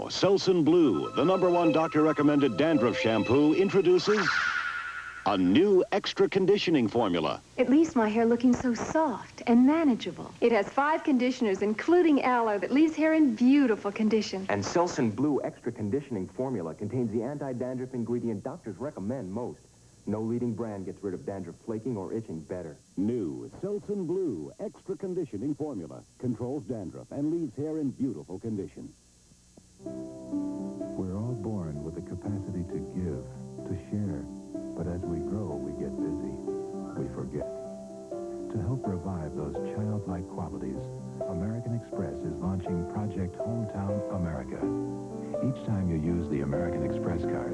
Now, Selsun Blue, the #1 doctor-recommended dandruff shampoo, introduces a new extra conditioning formula. It leaves my hair looking so soft and manageable. It has 5 conditioners, including aloe, that leaves hair in beautiful condition. And Selsun Blue extra conditioning formula contains the anti-dandruff ingredient doctors recommend most. No leading brand gets rid of dandruff flaking or itching better. New Selsun Blue extra conditioning formula controls dandruff and leaves hair in beautiful condition. We're all born with the capacity to give, to share. But as we grow, we get busy. We forget. To help revive those childlike qualities, American Express is launching Project Hometown America. Each time you use the American Express card,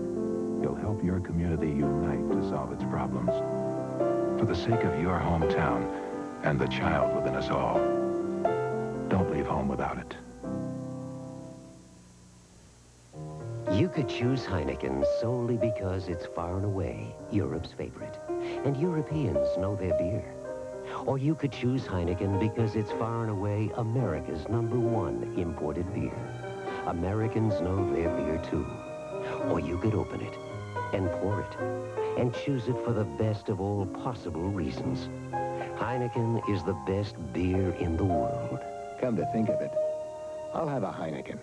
you'll help your community unite to solve its problems. For the sake of your hometown and the child within us all, don't leave home without it. You could choose Heineken solely because it's far and away Europe's favorite, and Europeans know their beer. Or you could choose Heineken because it's far and away America's #1 imported beer. Americans know their beer too. Or you could open it and pour it and choose it for the best of all possible reasons. Heineken is the best beer in the world. Come to think of it, I'll have a Heineken.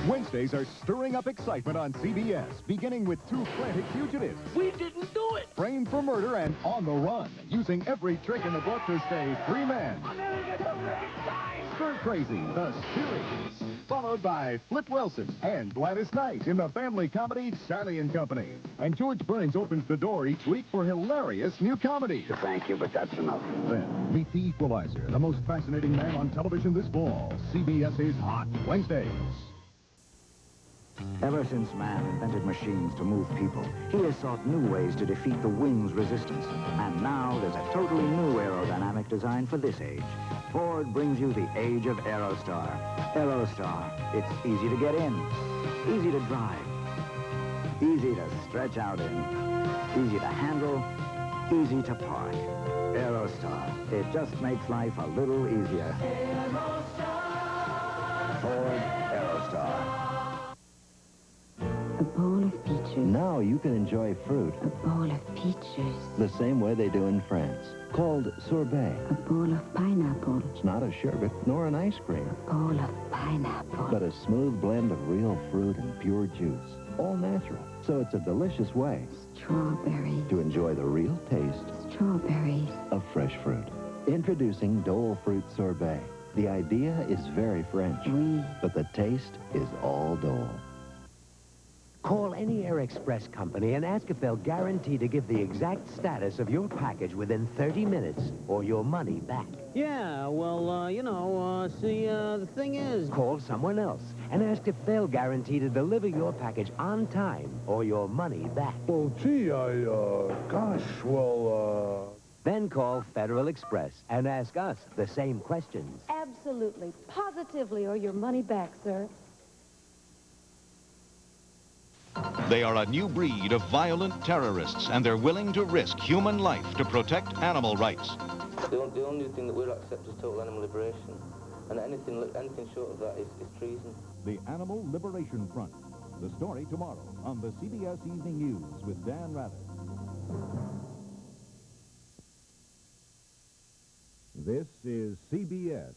Wednesdays are stirring up excitement on CBS, beginning with 2 frantic fugitives. We didn't do it! Framed for murder and on the run, using every trick in the book to stay free men. Stir Crazy, the series, followed by Flip Wilson and Gladys Knight in the family comedy Charlie and Company. And George Burns opens the door each week for hilarious new comedy. Thank you, but that's enough. Then, meet the Equalizer, the most fascinating man on television this fall. CBS's Hot Wednesdays. Ever since man invented machines to move people, he has sought new ways to defeat the wing's resistance. And now there's a totally new aerodynamic design for this age. Ford brings you the age of Aerostar. Aerostar. It's easy to get in, easy to drive, easy to stretch out in, easy to handle, easy to park. Aerostar. It just makes life a little easier. Ford Aerostar. A bowl of peaches. Now you can enjoy fruit A bowl of peaches. the same way they do in France, called sorbet. A bowl of pineapple. It's not a sherbet nor an ice cream, A bowl of pineapple. but a smooth blend of real fruit and pure juice, all natural. So it's a delicious way Strawberries. to enjoy the real taste Strawberries. of fresh fruit. Introducing Dole Fruit Sorbet. The idea is very French, Oui. but the taste is all Dole. Call any Air Express company and ask if they'll guarantee to give the exact status of your package within 30 minutes or your money back. Yeah, well, the thing is... Call someone else and ask if they'll guarantee to deliver your package on time or your money back. Well, gee, Then call Federal Express and ask us the same questions. Absolutely, positively, or your money back, sir. They are a new breed of violent terrorists, and they're willing to risk human life to protect animal rights. The only thing that we'll accept is total animal liberation, and anything short of that is treason. The Animal Liberation Front. The story tomorrow on the CBS Evening News with Dan Rather. This is CBS.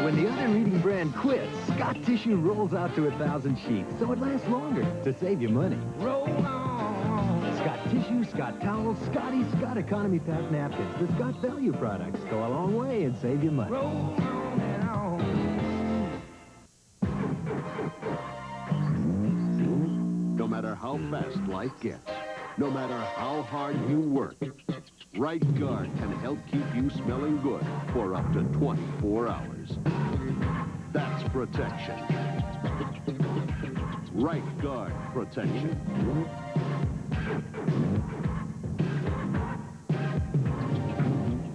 When the other leading brand quits, Scott Tissue rolls out to 1,000 sheets, so it lasts longer to save you money. Roll on! Scott Tissue, Scott Towels, Scotty, Scott Economy Pack Napkins. The Scott Value products go a long way and save you money. Roll on and on. No matter how fast life gets, no matter how hard you work, Right Guard can help keep you smelling good for up to 24 hours. That's protection. Right Guard protection.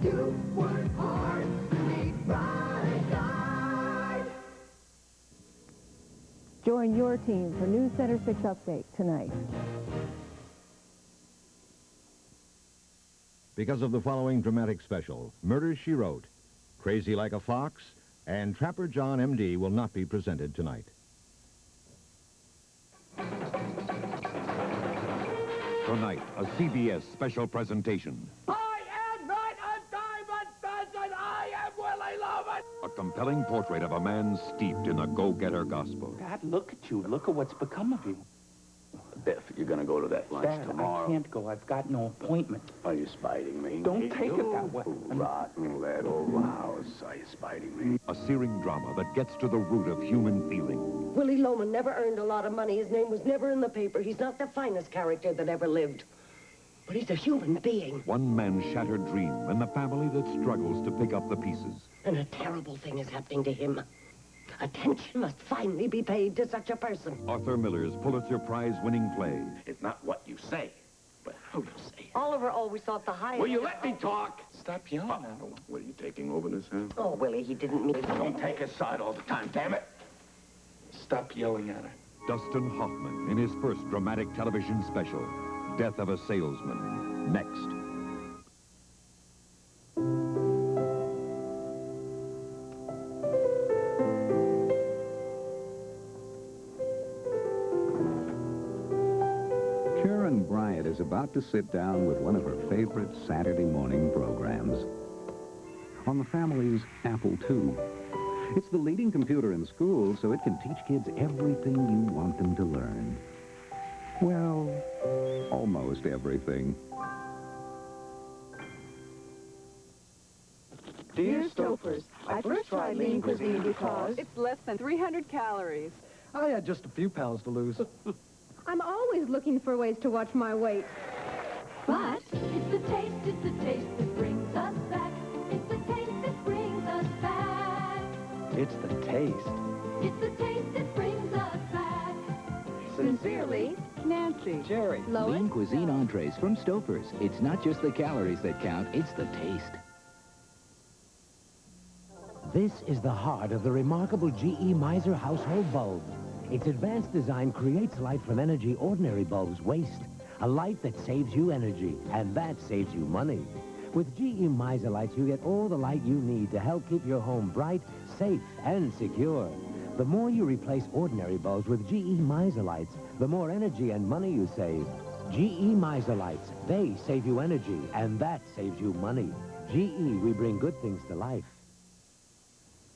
You work hard, need Right Guard. Join your team for News Center 6 Update tonight. Because of the following dramatic special, Murder, She Wrote, Crazy Like a Fox, and Trapper John, M.D. will not be presented tonight. Tonight, a CBS special presentation. I am not a diamond dozen. I am Willy Loman. A compelling portrait of a man steeped in the go-getter gospel. Dad, look at you. Look at what's become of you. Biff, you're gonna go to that lunch Dad, tomorrow. I can't go. I've got no appointment. Are you spiting me? Don't take it that way. Rotten little house. Are you spiting me? A searing drama that gets to the root of human feeling. Willy Loman never earned a lot of money. His name was never in the paper. He's not the finest character that ever lived. But he's a human being. One man's shattered dream and the family that struggles to pick up the pieces. And a terrible thing is happening to him. Attention must finally be paid to such a person. Arthur Miller's Pulitzer Prize-winning play. It's not what you say, but how you say it. Oliver always thought the higher... Will you let me talk? Stop yelling at him. What, are you taking over this, huh? Oh, Willie, he didn't mean... Don't take his side all the time, damn it. Stop yelling at her. Dustin Hoffman in his first dramatic television special, Death of a Salesman. Next. Karen Bryant is about to sit down with one of her favorite Saturday morning programs on the family's Apple II. It's the leading computer in school, so it can teach kids everything you want them to learn. Well, almost everything. Dear Stofers, I first tried lean cuisine because... It's less than 300 calories. I had just a few pounds to lose. I'm always looking for ways to watch my weight. But it's the taste that brings us back. It's the taste that brings us back. It's the taste. It's the taste that brings us back. Sincerely, Nancy. Jerry. Lois. Lean cuisine entrees from Stouffer's. It's not just the calories that count, it's the taste. This is the heart of the remarkable GE Miser household bulb. Its advanced design creates light from energy ordinary bulbs waste. A light that saves you energy, and that saves you money. With GE Miser lights, you get all the light you need to help keep your home bright, safe, and secure. The more you replace ordinary bulbs with GE Miser lights, the more energy and money you save. GE Miser lights, they save you energy, and that saves you money. GE, we bring good things to life.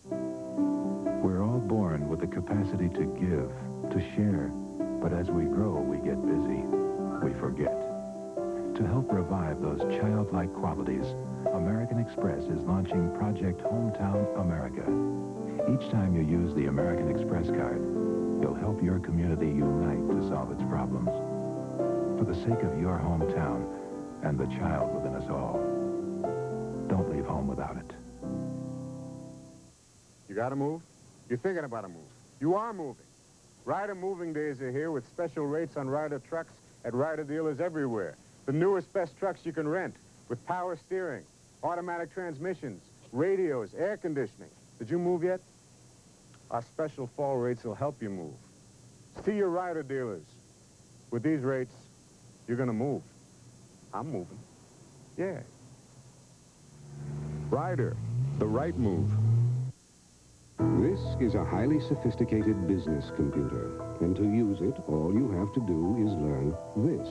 We're all born with the capacity to give, to share, but as we grow, we get busy. We forget. To help revive those childlike qualities, American Express is launching Project Hometown America. Each time you use the American Express card, you'll help your community unite to solve its problems. For the sake of your hometown and the child within us all. Don't leave home without it. You gotta move? You're thinking about a move. You are moving. Ryder Moving Days are here with special rates on Ryder trucks at Ryder dealers everywhere. The newest, best trucks you can rent with power steering, automatic transmissions, radios, air conditioning. Did you move yet? Our special fall rates will help you move. See your Ryder dealers. With these rates, you're gonna move. I'm moving. Yeah. Ryder, the right move. This is a highly sophisticated business computer, and to use it, all you have to do is learn this.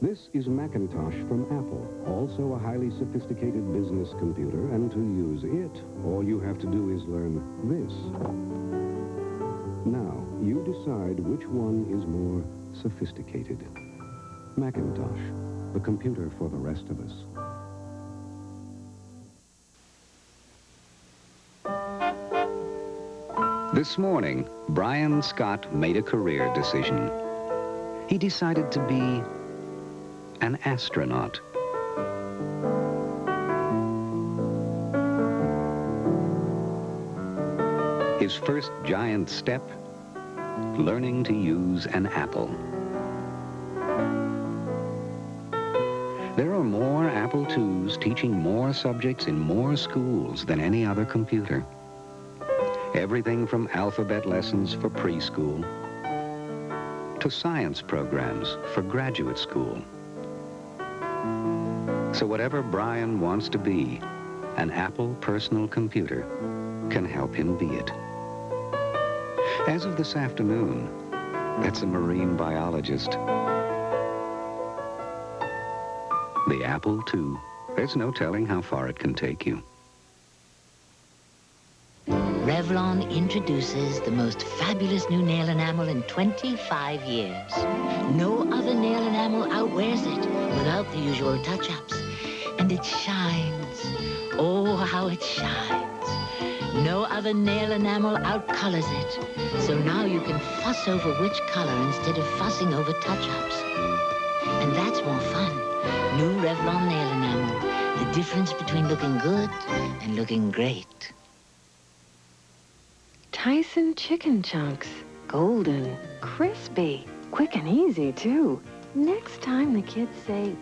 This is Macintosh from Apple, also a highly sophisticated business computer, and to use it, all you have to do is learn this. Now, you decide which one is more sophisticated. Macintosh, the computer for the rest of us. This morning, Brian Scott made a career decision. He decided to be an astronaut. His first giant step, learning to use an Apple. There are more Apple IIs teaching more subjects in more schools than any other computer. Everything from alphabet lessons for preschool to science programs for graduate school. So whatever Brian wants to be, an Apple personal computer can help him be it. As of this afternoon, that's a marine biologist. The Apple II. There's no telling how far it can take you. Revlon introduces the most fabulous new nail enamel in 25 years. No other nail enamel outwears it without the usual touch-ups. And it shines. Oh, how it shines. No other nail enamel outcolors it. So now you can fuss over which color instead of fussing over touch-ups. And that's more fun. New Revlon nail enamel. The difference between looking good and looking great. Tyson chicken chunks. Golden, crispy, quick and easy, too. Next time the kids say,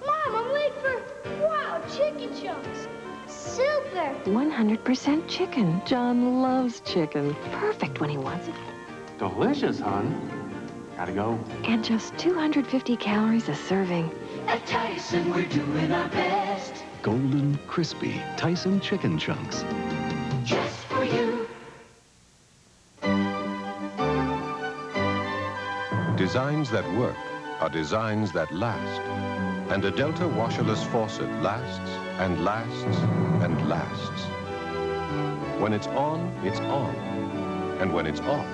Mom, I'm late for, wow, chicken chunks. Super. 100% chicken. John loves chicken. Perfect when he wants it. Delicious, hon. Gotta go. And just 250 calories a serving. At Tyson, we're doing our best. Golden, crispy Tyson chicken chunks. Just for you. Designs that work are designs that last. And a Delta washerless faucet lasts and lasts and lasts. When it's on, it's on. And when it's off,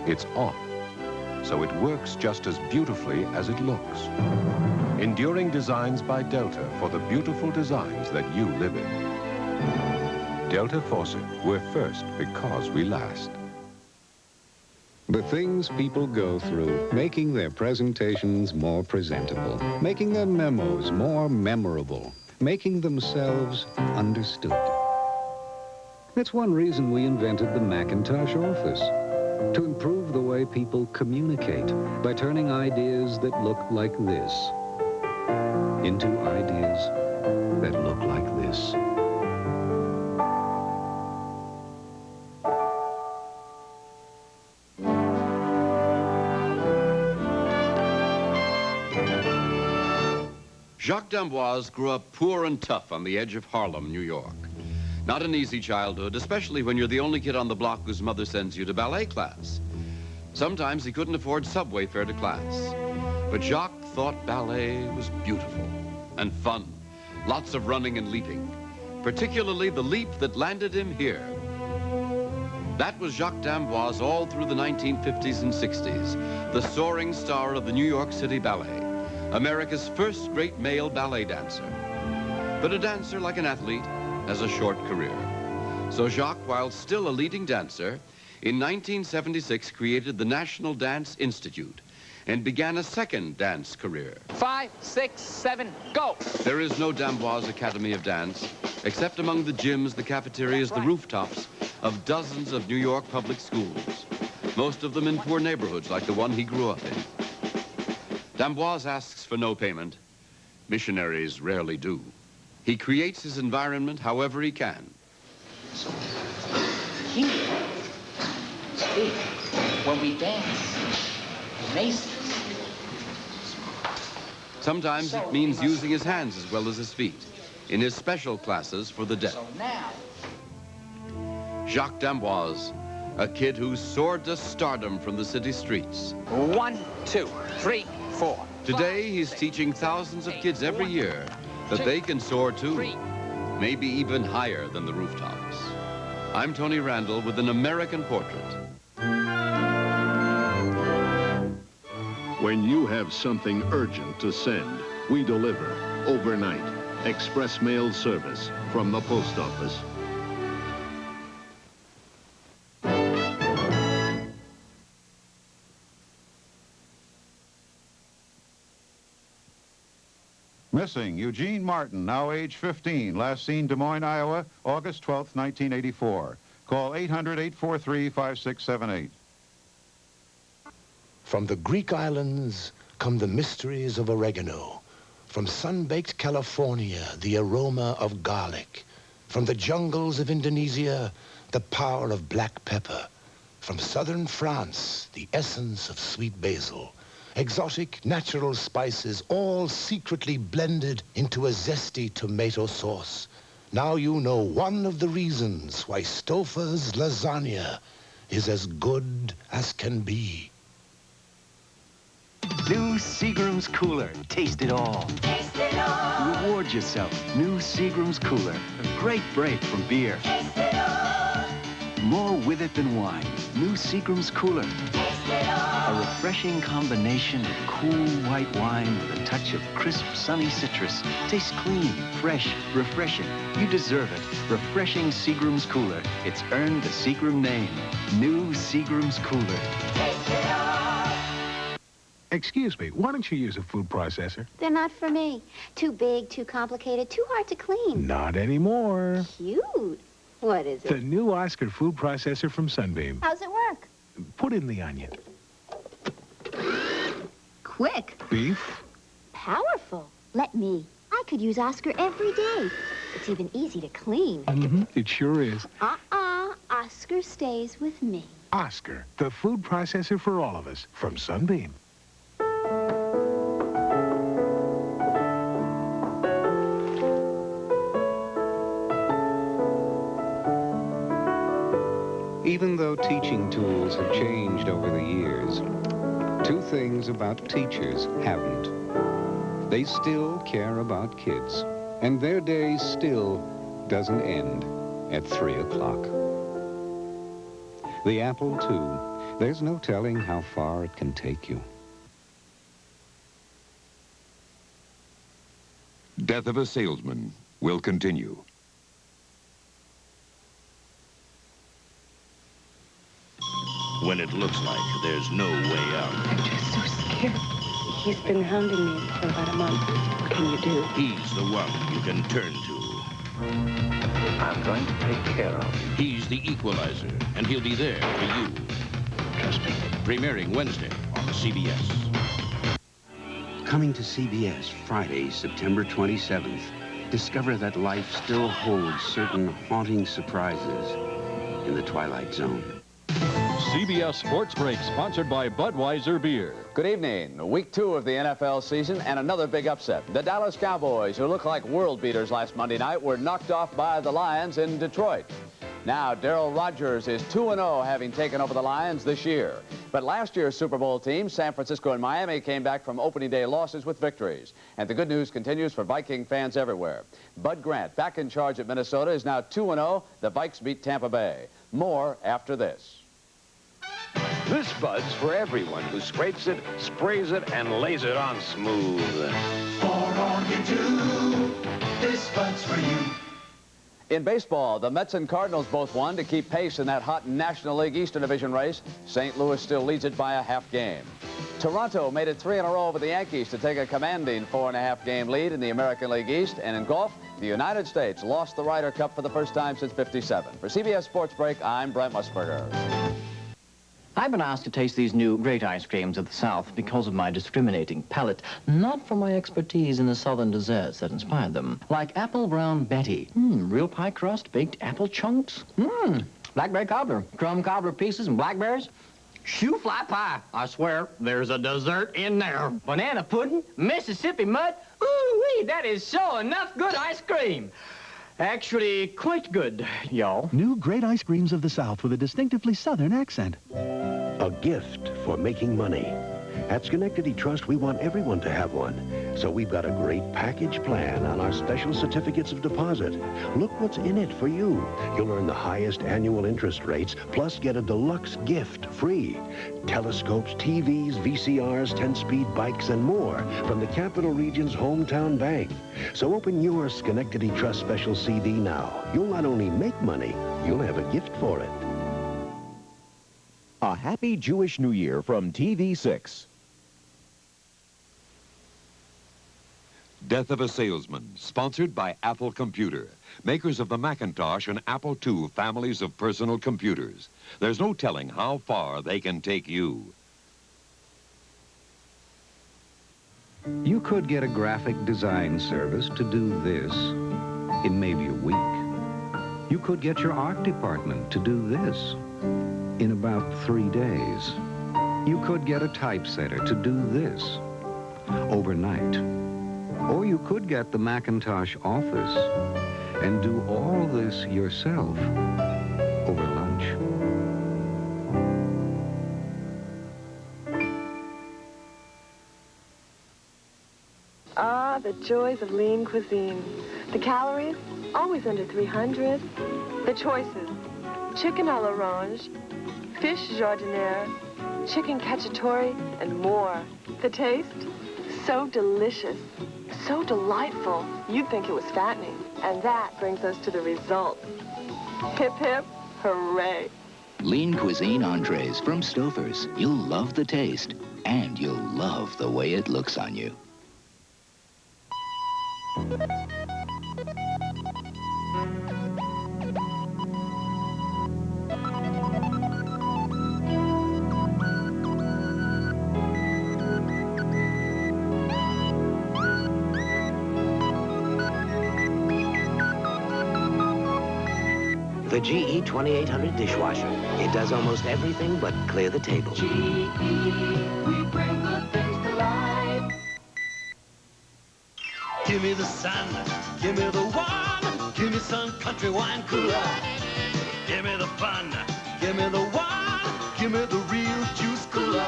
it's off. So it works just as beautifully as it looks. Enduring designs by Delta for the beautiful designs that you live in. Delta Faucet, we're first because we last. The things people go through, making their presentations more presentable, making their memos more memorable, making themselves understood. It's one reason we invented the Macintosh office, to improve the way people communicate by turning ideas that look like this into ideas that look like this. Jacques d'Amboise grew up poor and tough on the edge of Harlem, New York. Not an easy childhood, especially when you're the only kid on the block whose mother sends you to ballet class. Sometimes he couldn't afford subway fare to class. But Jacques thought ballet was beautiful and fun. Lots of running and leaping, particularly the leap that landed him here. That was Jacques d'Amboise all through the 1950s and 60s, the soaring star of the New York City Ballet, America's first great male ballet dancer. But a dancer, like an athlete, has a short career. So Jacques, while still a leading dancer, in 1976 created the National Dance Institute and began a second dance career. 5, 6, 7, go! There is no d'Amboise Academy of Dance, except among the gyms, the cafeterias, the rooftops of dozens of New York public schools, most of them in poor neighborhoods like the one he grew up in. D'Amboise asks for no payment. Missionaries rarely do. He creates his environment however he can. So, here, speak, when we dance, Macy's. Sometimes it means using his hands as well as his feet in his special classes for the deaf. So now, Jacques d'Amboise, a kid who soared to stardom from the city streets. 1, 2, 3, 4. Today, he's teaching thousands of kids every year that they can soar too, maybe even higher than the rooftops. I'm Tony Randall with an American Portrait. When you have something urgent to send, we deliver overnight. Express mail service from the post office. Missing Eugene Martin, now age 15, last seen Des Moines, Iowa, August 12, 1984. Call 800-843-5678. From the Greek islands come the mysteries of oregano. From sun-baked California, the aroma of garlic. From the jungles of Indonesia, the power of black pepper. From southern France, the essence of sweet basil. Exotic natural spices, all secretly blended into a zesty tomato sauce. Now you know one of the reasons why Stouffer's lasagna is as good as can be. New Seagram's Cooler. Taste it all. Taste it all. Reward yourself. New Seagram's Cooler. A great break from beer. Taste it all. More with it than wine. New Seagram's Cooler. Taste it all. A refreshing combination of cool white wine with a touch of crisp, sunny citrus. Tastes clean, fresh, refreshing. You deserve it. Refreshing Seagram's Cooler. It's earned the Seagram name. New Seagram's Cooler. Taste it all. Excuse me, why don't you use a food processor? They're not for me. Too big, too complicated, too hard to clean. Not anymore. Cute. What is it? The new Oscar food processor from Sunbeam. How's it work? Put in the onion. Quick. Beef. Powerful. Let me. I could use Oscar every day. It's even easy to clean. It sure is. Oscar stays with me. Oscar, the food processor for all of us, from Sunbeam. Even though teaching tools have changed over the years, two things about teachers haven't. They still care about kids, and their day still doesn't end at 3 o'clock. The Apple II, there's no telling how far it can take you. Death of a Salesman will continue. When it looks like there's no way out. I'm just so scared. He's been hounding me for about a month. What can you do? He's the one you can turn to. I'm going to take care of him. He's the equalizer, and he'll be there for you. Trust me. Premiering Wednesday on CBS. Coming to CBS Friday, September 27th. Discover that life still holds certain haunting surprises in the Twilight Zone. CBS Sports Break, sponsored by Budweiser Beer. Good evening. Week 2 of the NFL season and another big upset. The Dallas Cowboys, who looked like world beaters last Monday night, were knocked off by the Lions in Detroit. Now, Darryl Rogers is 2-0, having taken over the Lions this year. But last year's Super Bowl team, San Francisco and Miami, came back from opening day losses with victories. And the good news continues for Viking fans everywhere. Bud Grant, back in charge at Minnesota, is now 2-0. The Vikes beat Tampa Bay. More after this. This Bud's for everyone who scrapes it, sprays it, and lays it on smooth. For all you do, this Bud's for you. In baseball, the Mets and Cardinals both won to keep pace in that hot National League Eastern Division race. St. Louis still leads it by a half game. Toronto made it 3 in a row over the Yankees to take a commanding 4.5 game lead in the American League East. And in golf, the United States lost the Ryder Cup for the first time since '57. For CBS Sports Break, I'm Brent Musburger. I've been asked to taste these new great ice creams of the South because of my discriminating palate, not for my expertise in the southern desserts that inspired them. Like Apple Brown Betty. Real pie crust, baked apple chunks. Blackberry cobbler, crumb cobbler pieces and blackberries. Shoe fly pie. I swear, there's a dessert in there. Banana pudding, Mississippi mud. Ooh-wee, that is so enough good ice cream. Actually, quite good, y'all. New great ice creams of the South with a distinctively Southern accent. A gift for making money. At Schenectady Trust, we want everyone to have one. So we've got a great package plan on our special certificates of deposit. Look what's in it for you. You'll earn the highest annual interest rates, plus get a deluxe gift free. Telescopes, TVs, VCRs, 10-speed bikes, and more from the Capital Region's hometown bank. So open your Schenectady Trust Special CD now. You'll not only make money, you'll have a gift for it. A happy Jewish New Year from TV6. Death of a Salesman, sponsored by Apple Computer, makers of the Macintosh and Apple II families of personal computers. There's no telling how far they can take you. You could get a graphic design service to do this in maybe a week. You could get your art department to do this in about 3 days. You could get a typesetter to do this overnight. Or you could get the Macintosh office and do all this yourself over lunch. Ah, the joys of lean cuisine. The calories, always under 300. The choices, chicken à l'orange, fish jardiniere, chicken cacciatore, and more. The taste, so delicious, so delightful, you'd think it was fattening. And that brings us to the result. Hip, hip, hooray. Lean cuisine entrees from Stouffer's. You'll love the taste, and you'll love the way it looks on you. The GE 2800 dishwasher. It does almost everything but clear the table. GE, we bring good things to life. Give me the sun, give me the one, give me some country wine cooler. Give me the fun, give me the one, give me the real juice cooler.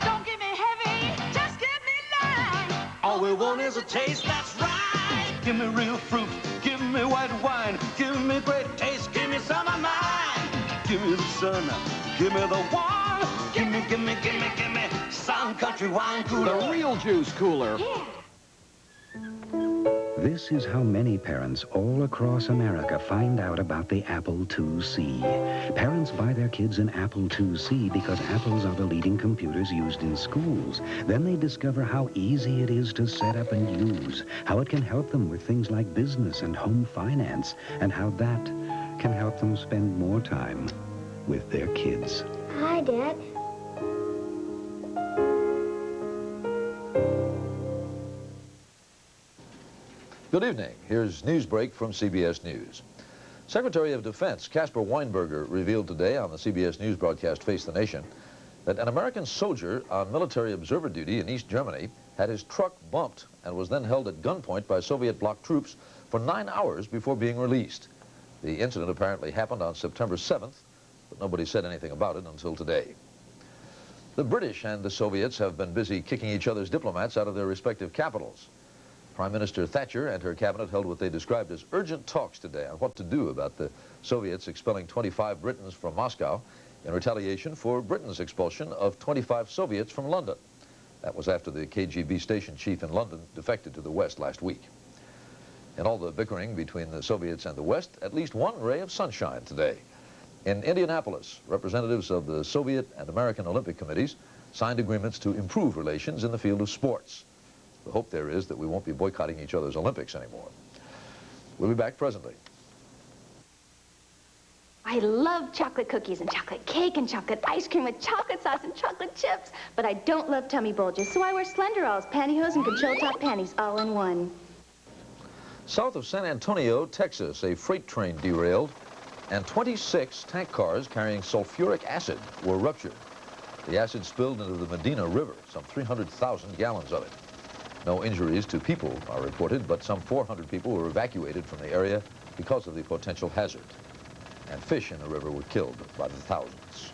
Don't give me heavy, just give me light. All we want is a taste that's right. Give me real fruit, give me white wine, give me great taste, give me some of mine. Give me the sun, give me the one, give me some country wine cooler. The real juice cooler. Yeah. This is how many parents all across America find out about the Apple IIc. Parents buy their kids an Apple IIc because Apples are the leading computers used in schools. Then they discover how easy it is to set up and use, how it can help them with things like business and home finance, and how that can help them spend more time with their kids. Hi, Dad. Good evening. Here's Newsbreak from CBS News. Secretary of Defense Caspar Weinberger revealed today on the CBS News broadcast Face the Nation that an American soldier on military observer duty in East Germany had his truck bumped and was then held at gunpoint by Soviet bloc troops for 9 hours before being released. The incident apparently happened on September 7th, but nobody said anything about it until today. The British and the Soviets have been busy kicking each other's diplomats out of their respective capitals. Prime Minister Thatcher and her cabinet held what they described as urgent talks today on what to do about the Soviets expelling 25 Britons from Moscow in retaliation for Britain's expulsion of 25 Soviets from London. That was after the KGB station chief in London defected to the West last week. In all the bickering between the Soviets and the West, at least one ray of sunshine today. In Indianapolis, representatives of the Soviet and American Olympic committees signed agreements to improve relations in the field of sports. The hope there is that we won't be boycotting each other's Olympics anymore. We'll be back presently. I love chocolate cookies and chocolate cake and chocolate ice cream with chocolate sauce and chocolate chips, but I don't love tummy bulges, so I wear Slenderalls, pantyhose, and control top panties all in one. South of San Antonio, Texas, a freight train derailed and 26 tank cars carrying sulfuric acid were ruptured. The acid spilled into the Medina River, some 300,000 gallons of it. No injuries to people are reported, but some 400 people were evacuated from the area because of the potential hazard. And fish in the river were killed by the thousands.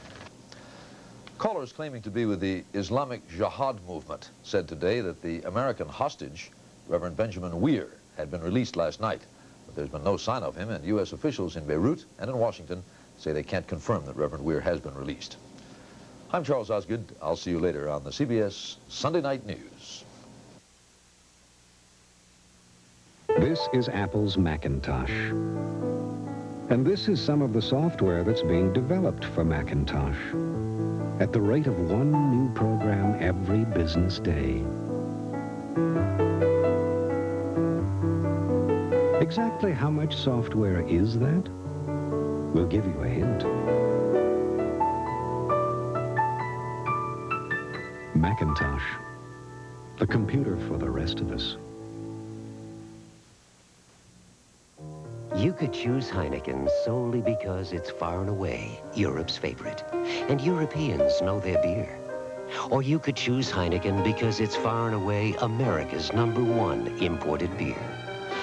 Callers claiming to be with the Islamic Jihad movement said today that the American hostage, Reverend Benjamin Weir, had been released last night. But there's been no sign of him, and U.S. officials in Beirut and in Washington say they can't confirm that Reverend Weir has been released. I'm Charles Osgood. I'll see you later on the CBS Sunday Night News. This is Apple's Macintosh. And this is some of the software that's being developed for Macintosh. At the rate of one new program every business day. Exactly how much software is that? We'll give you a hint. Macintosh, the computer for the rest of us. You could choose Heineken solely because it's far and away Europe's favorite, and Europeans know their beer. Or you could choose Heineken because it's far and away America's #1 imported beer.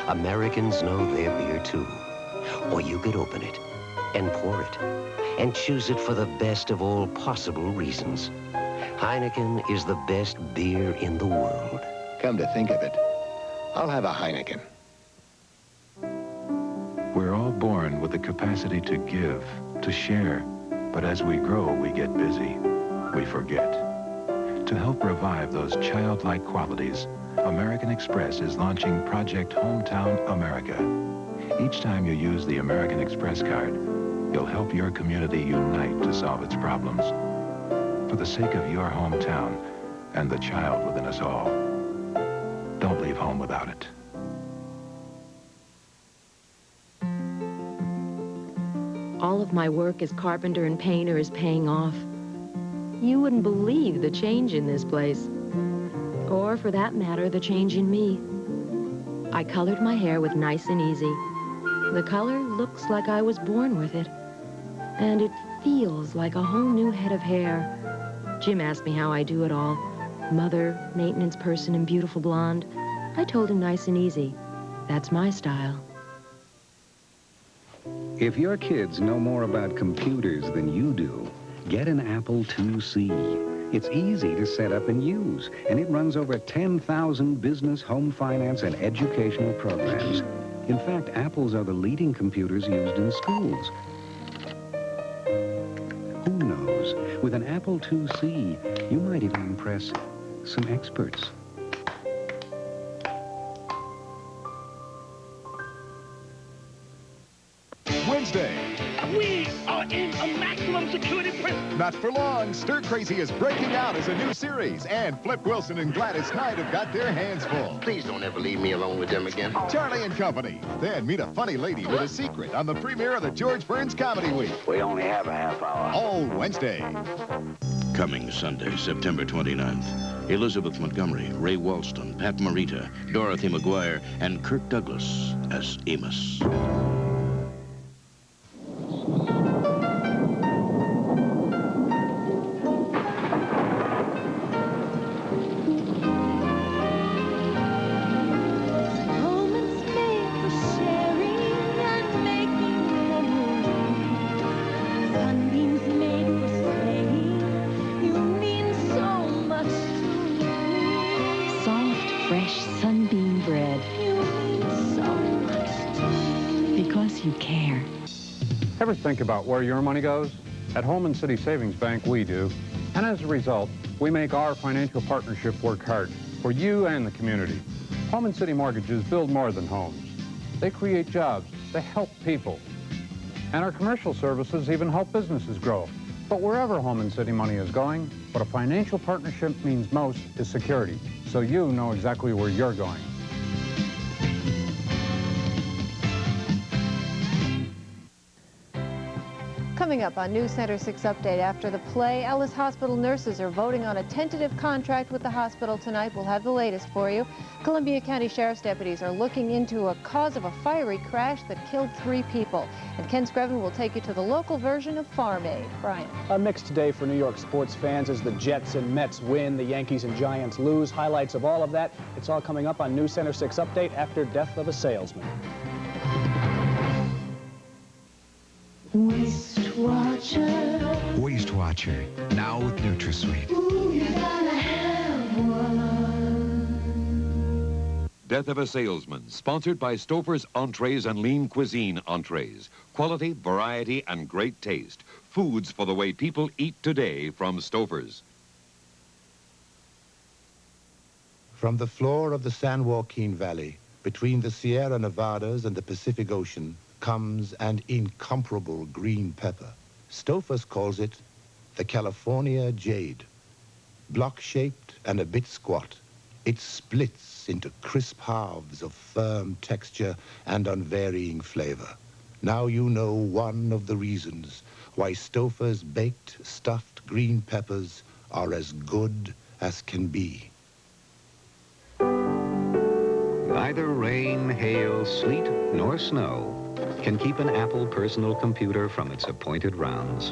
Americans know their beer too. Or you could open it and pour it and choose it for the best of all possible reasons. Heineken is the best beer in the world. Come to think of it, I'll have a Heineken. We're all born with the capacity to give, to share. But as we grow, we get busy. We forget. To help revive those childlike qualities, American Express is launching Project Hometown America. Each time you use the American Express card, you'll help your community unite to solve its problems. For the sake of your hometown and the child within us all. Don't leave home without it. All of my work as carpenter and painter is paying off. You wouldn't believe the change in this place. Or, for that matter, the change in me. I colored my hair with Nice and Easy. The color looks like I was born with it. And it feels like a whole new head of hair. Jim asked me how I do it all. Mother, maintenance person, and beautiful blonde. I told him Nice and Easy. That's my style. If your kids know more about computers than you do, get an Apple IIc. It's easy to set up and use, and it runs over 10,000 business, home finance, and educational programs. In fact, Apples are the leading computers used in schools. Who knows? With an Apple IIc, you might even impress some experts. Wednesday. We are in a maximum security prison. Not for long. Stir Crazy is breaking out as a new series, and Flip Wilson and Gladys Knight have got their hands full. Please don't ever leave me alone with them again. Charlie and Company. Then meet a funny lady with a secret on the premiere of the George Burns Comedy Week. We only have a half hour. All Wednesday. Coming Sunday, September 29th. Elizabeth Montgomery, Ray Walston, Pat Morita, Dorothy McGuire, and Kirk Douglas as Amos. Ever think about where your money goes? At Holman City Savings Bank, we do. And as a result, we make our financial partnership work hard for you and the community. Holman City mortgages build more than homes. They create jobs. They help people. And our commercial services even help businesses grow. But wherever Holman City money is going, what a financial partnership means most is security, so you know exactly where you're going. Coming up on News Center 6 Update, after the play, Ellis Hospital nurses are voting on a tentative contract with the hospital tonight. We'll have the latest for you. Columbia County Sheriff's deputies are looking into a cause of a fiery crash that killed 3 people. And Ken Screven will take you to the local version of Farm Aid. Brian. A mixed day for New York sports fans as the Jets and Mets win, the Yankees and Giants lose. Highlights of all of that, it's all coming up on News Center 6 Update after Death of a Salesman. Waste Watcher. Waste Watcher, now with NutraSweet. Ooh, you gotta have one. Death of a Salesman, sponsored by Stouffer's Entrees and Lean Cuisine Entrees. Quality, variety, and great taste. Foods for the way people eat today from Stouffer's. From the floor of the San Joaquin Valley, between the Sierra Nevadas and the Pacific Ocean, comes an incomparable green pepper. Stouffer's calls it the California Jade. Block-shaped and a bit squat, it splits into crisp halves of firm texture and unvarying flavor. Now you know one of the reasons why Stouffer's baked, stuffed green peppers are as good as can be. Neither rain, hail, sleet, nor snow. can keep an Apple personal computer from its appointed rounds.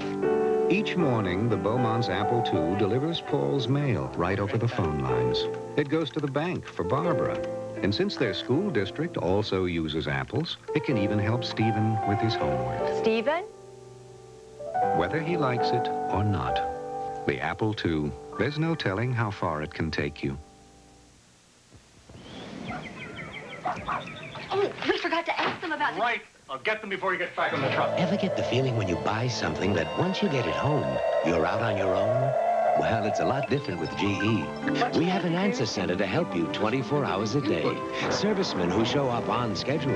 Each morning, the Beaumont's Apple II delivers Paul's mail right over the phone lines. It goes to the bank for Barbara. And since their school district also uses apples, it can even help Stephen with his homework. Stephen? Whether he likes it or not, the Apple II, there's no telling how far it can take you. Oh, we forgot to ask them about Right. I'll get them before you get back on the truck. Ever get the feeling when you buy something that once you get it home, you're out on your own? Well, it's a lot different with GE. We have an answer center to help you 24 hours a day. Servicemen who show up on schedule.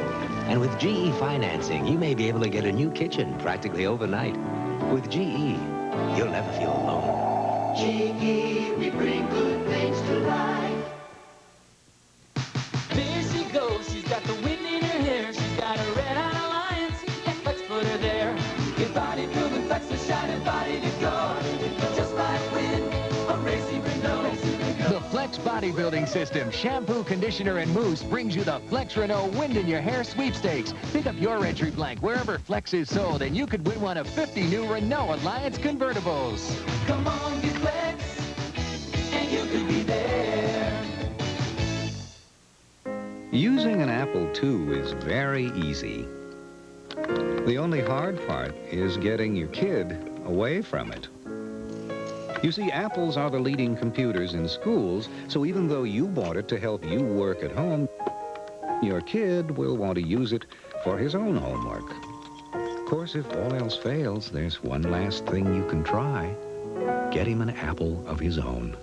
And with GE financing, you may be able to get a new kitchen practically overnight. With GE, you'll never feel alone. GE, we bring good things to life. There she goes, she's got the wind in her hair. She's got a red Hot Alliance, and Flex put her there. Your body proving Flex, the shining body to go. Just like wind, a racing Renault. The Flex bodybuilding system, shampoo, conditioner, and mousse brings you the Flex Renault Wind in Your Hair sweepstakes. Pick up your entry blank wherever Flex is sold, and you could win one of 50 new Renault Alliance convertibles. Come on, get Flex, and you could be there. Using an Apple II is very easy. The only hard part is getting your kid away from it. You see, Apples are the leading computers in schools, so even though you bought it to help you work at home, your kid will want to use it for his own homework. Of course, if all else fails, there's one last thing you can try. Get him an Apple of his own.